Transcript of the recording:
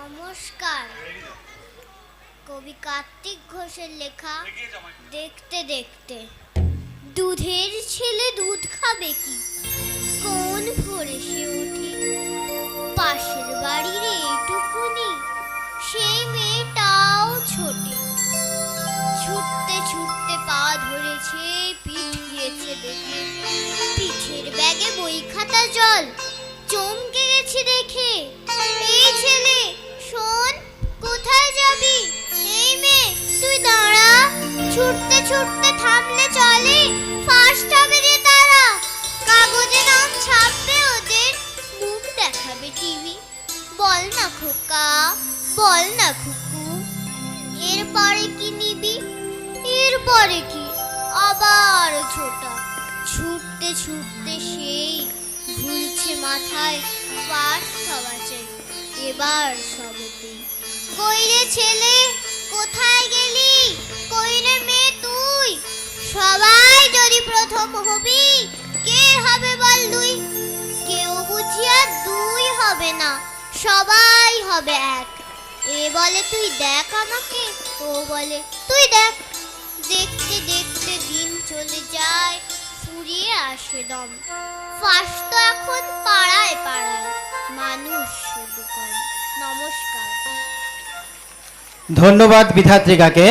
নমস্কার। কবি কার্তিক ঘোষের লেখা দেখতে দেখতে। দুধের ছেলে দুধ খাবে কি, কোন ভোরে সে উঠি, পাশের বাড়ির এইটুকুনি সেই মেয়েটাও ছোটে। ছুটতে ছুটতে পা ধরেছে, পিঠ গিয়েছে দেখে, পিঠের ব্যাগে বই খাতা জল, চমকে গেছে দেখে। এই ছেলে শোন, কোথায় যাবি? এই মেয়ে তুই দাঁড়া, ছুটতে ছুটতে থামলে চলে, ফার্স্ট হবে যে তারা। কাগজে নাম ছাপবে ওদের, মুখ দেখাবে টিভি। বল না খোকা, বল না খুকু, এরপরে কি নিবি? এরপরে কি? আবার ছোটা। ছুটতে ছুটতে সেই ভুলছে মাথায়, ফার্স্ট হওয়া চাই এবার সবেতেই। কই রে ছেলে, কোথায় গেলি? কই রে মেয়ে তুই? সবাই যদি প্রথম হবি, কে হবে বল দুই? কেউ বুঝিয়া দুই হবে না, সবাই হবে এক। এ বলে তুই দেখ আমাকে, ও বলে তুই দেখ। দেখতে দেখতে দিন চলে যায়, ফুরিয়ে আসে দম। ফার্স্ট তো এখন পাড়ায় পাড়ায়, মানুষ শুধু কম। নমস্কার। ধন্যবাদ বিধাত্রিকাকে।